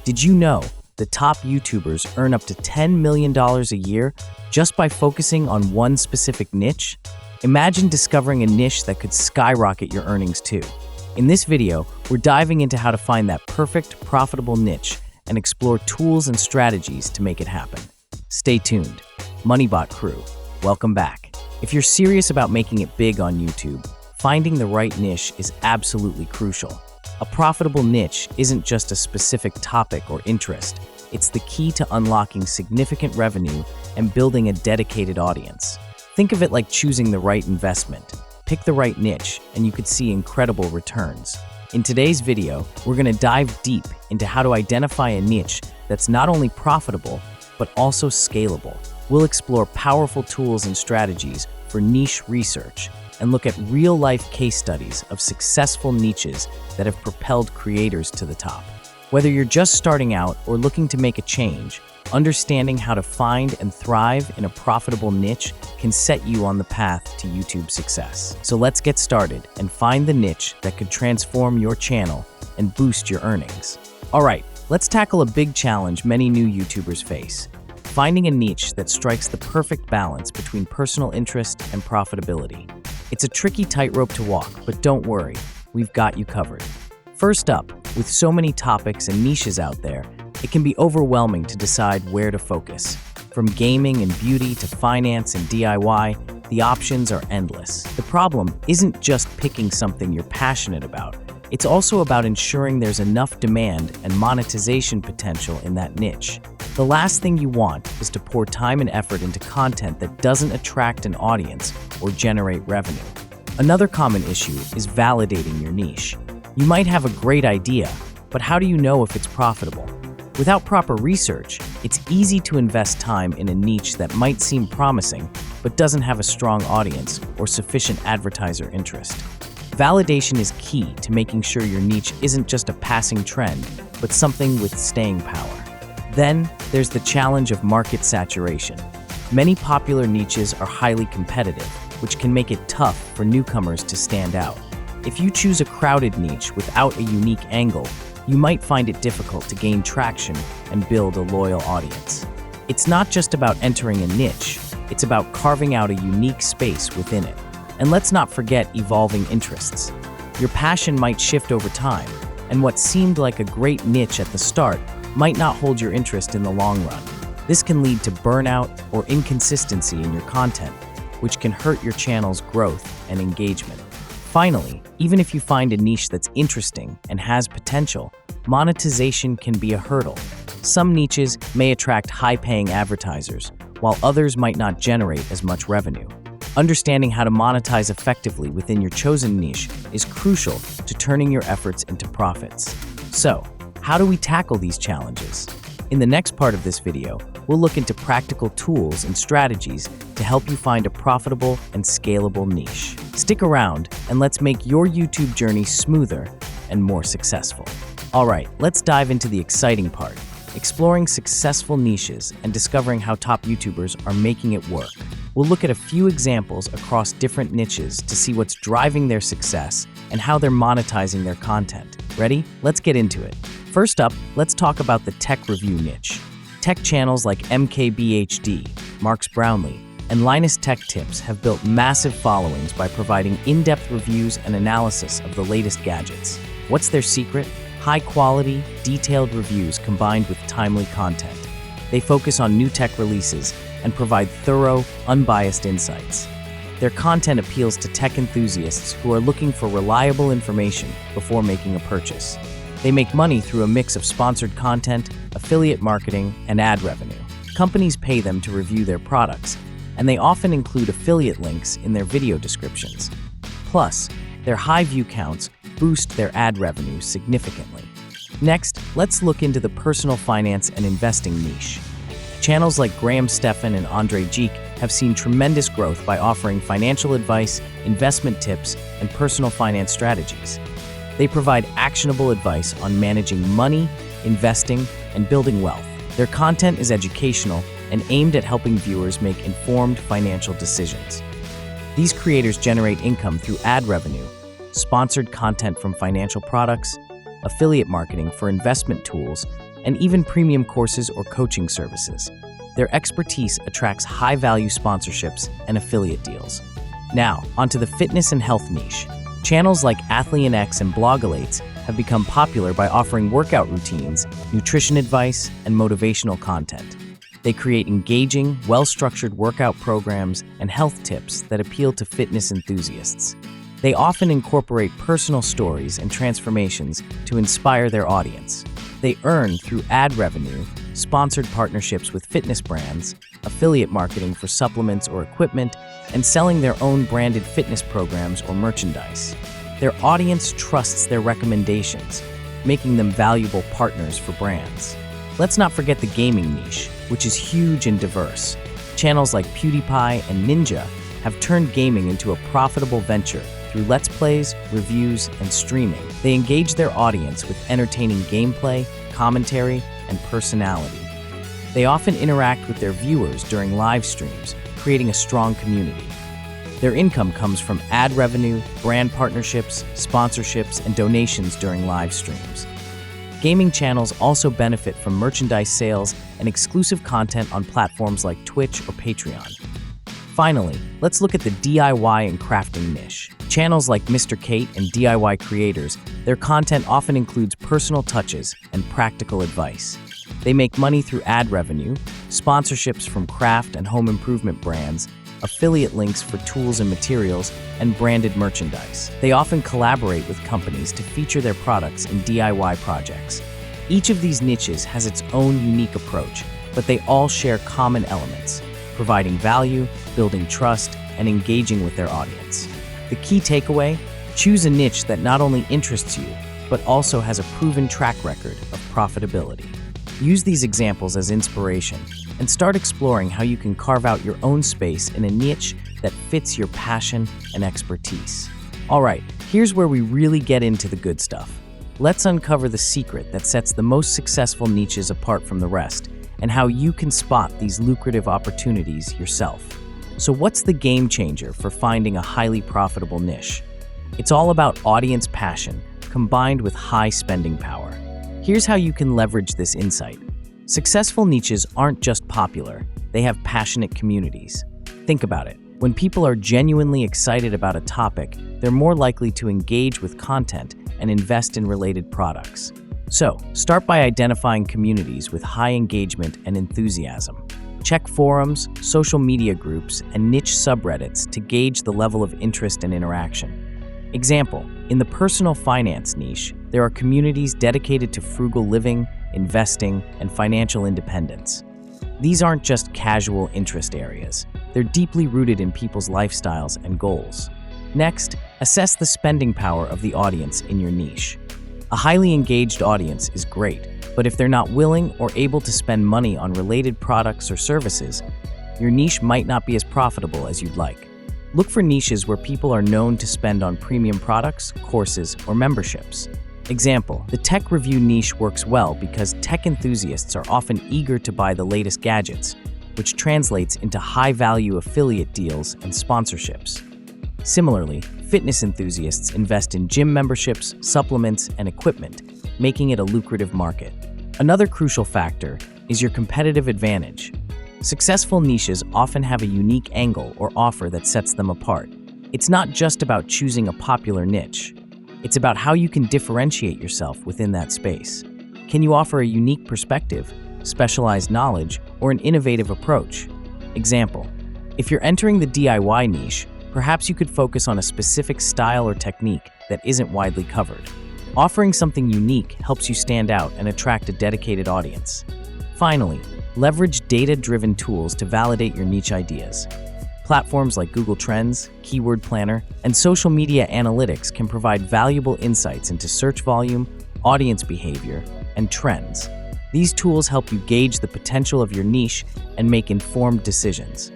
Did you know the top YouTubers earn up to $10 million a year just by focusing on one specific niche? Imagine discovering a niche that could skyrocket your earnings too. In this video, we're diving into how to find that perfect, profitable niche and explore tools and strategies to make it happen. Stay tuned. MoneyBot crew, welcome back. If you're serious about making it big on YouTube, finding the right niche is absolutely crucial. A profitable niche isn't just a specific topic or interest. It's the key to unlocking significant revenue and building a dedicated audience. Think of it like choosing the right investment. Pick the right niche, and you could see incredible returns. In today's video, we're going to dive deep into how to identify a niche that's not only profitable, but also scalable. We'll explore powerful tools and strategies for niche research and look at real-life case studies of successful niches that have propelled creators to the top. Whether you're just starting out or looking to make a change, understanding how to find and thrive in a profitable niche can set you on the path to YouTube success. So let's get started and find the niche that could transform your channel and boost your earnings. All right, let's tackle a big challenge many new YouTubers face: finding a niche that strikes the perfect balance between personal interest and profitability. It's a tricky tightrope to walk, but don't worry, we've got you covered. First up, with so many topics and niches out there, it can be overwhelming to decide where to focus. From gaming and beauty to finance and DIY, the options are endless. The problem isn't just picking something you're passionate about. It's also about ensuring there's enough demand and monetization potential in that niche. The last thing you want is to pour time and effort into content that doesn't attract an audience or generate revenue. Another common issue is validating your niche. You might have a great idea, but how do you know if it's profitable? Without proper research, it's easy to invest time in a niche that might seem promising, but doesn't have a strong audience or sufficient advertiser interest. Validation is key to making sure your niche isn't just a passing trend, but something with staying power. Then, there's the challenge of market saturation. Many popular niches are highly competitive, which can make it tough for newcomers to stand out. If you choose a crowded niche without a unique angle, you might find it difficult to gain traction and build a loyal audience. It's not just about entering a niche, it's about carving out a unique space within it. And let's not forget evolving interests. Your passion might shift over time, and what seemed like a great niche at the start might not hold your interest in the long run. This can lead to burnout or inconsistency in your content, which can hurt your channel's growth and engagement. Finally, even if you find a niche that's interesting and has potential, monetization can be a hurdle. Some niches may attract high-paying advertisers, while others might not generate as much revenue. Understanding how to monetize effectively within your chosen niche is crucial to turning your efforts into profits. So, how do we tackle these challenges? In the next part of this video, we'll look into practical tools and strategies to help you find a profitable and scalable niche. Stick around and let's make your YouTube journey smoother and more successful. All right, let's dive into the exciting part: exploring successful niches and discovering how top YouTubers are making it work. We'll look at a few examples across different niches to see what's driving their success and how they're monetizing their content. Ready? Let's get into it. First up, let's talk about the tech review niche. Tech channels like MKBHD, Marks Brownlee, and Linus Tech Tips have built massive followings by providing in-depth reviews and analysis of the latest gadgets. What's their secret? High-quality, detailed reviews combined with timely content. They focus on new tech releases and provide thorough, unbiased insights. Their content appeals to tech enthusiasts who are looking for reliable information before making a purchase. They make money through a mix of sponsored content, affiliate marketing, and ad revenue. Companies pay them to review their products, and they often include affiliate links in their video descriptions. Plus, their high view counts boost their ad revenue significantly. Next, let's look into the personal finance and investing niche. Channels like Graham Stephan and Andre Geek have seen tremendous growth by offering financial advice, investment tips, and personal finance strategies. They provide actionable advice on managing money, investing, and building wealth. Their content is educational and aimed at helping viewers make informed financial decisions. These creators generate income through ad revenue, sponsored content from financial products, affiliate marketing for investment tools, and even premium courses or coaching services. Their expertise attracts high-value sponsorships and affiliate deals. Now, onto the fitness and health niche. Channels like AthleanX and Blogalates have become popular by offering workout routines, nutrition advice, and motivational content. They create engaging, well-structured workout programs and health tips that appeal to fitness enthusiasts. They often incorporate personal stories and transformations to inspire their audience. They earn through ad revenue, sponsored partnerships with fitness brands, affiliate marketing for supplements or equipment, and selling their own branded fitness programs or merchandise. Their audience trusts their recommendations, making them valuable partners for brands. Let's not forget the gaming niche, which is huge and diverse. Channels like PewDiePie and Ninja have turned gaming into a profitable venture through Let's Plays, reviews, and streaming. They engage their audience with entertaining gameplay, commentary, and personality. They often interact with their viewers during live streams, creating a strong community. Their income comes from ad revenue, brand partnerships, sponsorships, and donations during live streams. Gaming channels also benefit from merchandise sales and exclusive content on platforms like Twitch or Patreon. Finally, let's look at the DIY and crafting niche. Channels like Mr. Kate and DIY creators, their content often includes personal touches and practical advice. They make money through ad revenue, sponsorships from craft and home improvement brands, affiliate links for tools and materials, and branded merchandise. They often collaborate with companies to feature their products in DIY projects. Each of these niches has its own unique approach, but they all share common elements: providing value, building trust, and engaging with their audience. The key takeaway? Choose a niche that not only interests you, but also has a proven track record of profitability. Use these examples as inspiration and start exploring how you can carve out your own space in a niche that fits your passion and expertise. All right, here's where we really get into the good stuff. Let's uncover the secret that sets the most successful niches apart from the rest, and how you can spot these lucrative opportunities yourself. So what's the game changer for finding a highly profitable niche? It's all about audience passion combined with high spending power. Here's how you can leverage this insight. Successful niches aren't just popular, they have passionate communities. Think about it. When people are genuinely excited about a topic, they're more likely to engage with content and invest in related products. So, start by identifying communities with high engagement and enthusiasm. Check forums, social media groups, and niche subreddits to gauge the level of interest and interaction. Example, in the personal finance niche, there are communities dedicated to frugal living, investing, and financial independence. These aren't just casual interest areas. They're deeply rooted in people's lifestyles and goals. Next, assess the spending power of the audience in your niche. A highly engaged audience is great, but if they're not willing or able to spend money on related products or services, your niche might not be as profitable as you'd like. Look for niches where people are known to spend on premium products, courses, or memberships. Example, the tech review niche works well because tech enthusiasts are often eager to buy the latest gadgets, which translates into high-value affiliate deals and sponsorships. Similarly, fitness enthusiasts invest in gym memberships, supplements, and equipment, making it a lucrative market. Another crucial factor is your competitive advantage. Successful niches often have a unique angle or offer that sets them apart. It's not just about choosing a popular niche. It's about how you can differentiate yourself within that space. Can you offer a unique perspective, specialized knowledge, or an innovative approach? Example, if you're entering the DIY niche, perhaps you could focus on a specific style or technique that isn't widely covered. Offering something unique helps you stand out and attract a dedicated audience. Finally, leverage data-driven tools to validate your niche ideas. Platforms like Google Trends, Keyword Planner, and social media analytics can provide valuable insights into search volume, audience behavior, and trends. These tools help you gauge the potential of your niche and make informed decisions.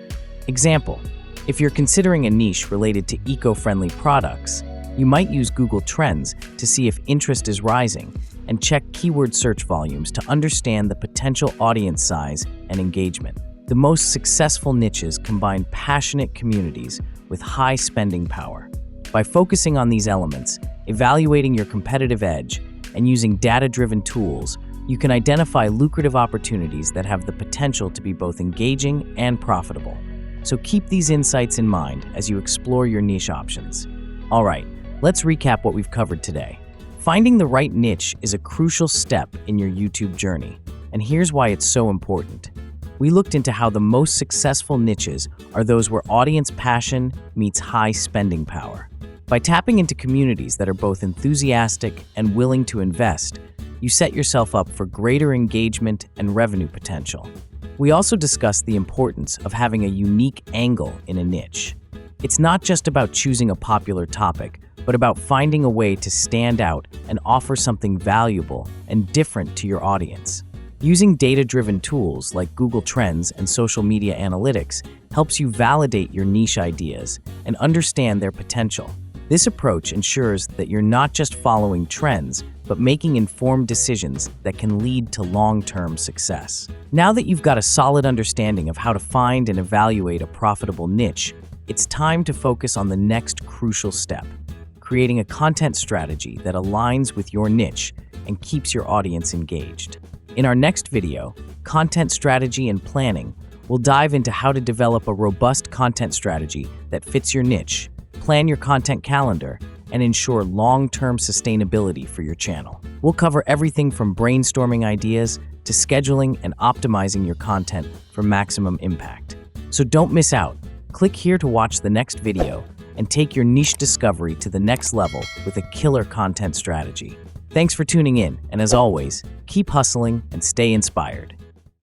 Example, if you're considering a niche related to eco-friendly products, you might use Google Trends to see if interest is rising and check keyword search volumes to understand the potential audience size and engagement. The most successful niches combine passionate communities with high spending power. By focusing on these elements, evaluating your competitive edge, and using data-driven tools, you can identify lucrative opportunities that have the potential to be both engaging and profitable. So keep these insights in mind as you explore your niche options. All right, let's recap what we've covered today. Finding the right niche is a crucial step in your YouTube journey, and here's why it's so important. We looked into how the most successful niches are those where audience passion meets high spending power. By tapping into communities that are both enthusiastic and willing to invest, you set yourself up for greater engagement and revenue potential. We also discussed the importance of having a unique angle in a niche. It's not just about choosing a popular topic, but about finding a way to stand out and offer something valuable and different to your audience. Using data-driven tools like Google Trends and social media analytics helps you validate your niche ideas and understand their potential. This approach ensures that you're not just following trends, but making informed decisions that can lead to long-term success. Now that you've got a solid understanding of how to find and evaluate a profitable niche, it's time to focus on the next crucial step: creating a content strategy that aligns with your niche and keeps your audience engaged. In our next video, Content Strategy and Planning, we'll dive into how to develop a robust content strategy that fits your niche, plan your content calendar, and ensure long-term sustainability for your channel. We'll cover everything from brainstorming ideas to scheduling and optimizing your content for maximum impact. So don't miss out. Click here to watch the next video and take your niche discovery to the next level with a killer content strategy. Thanks for tuning in, and as always, keep hustling and stay inspired.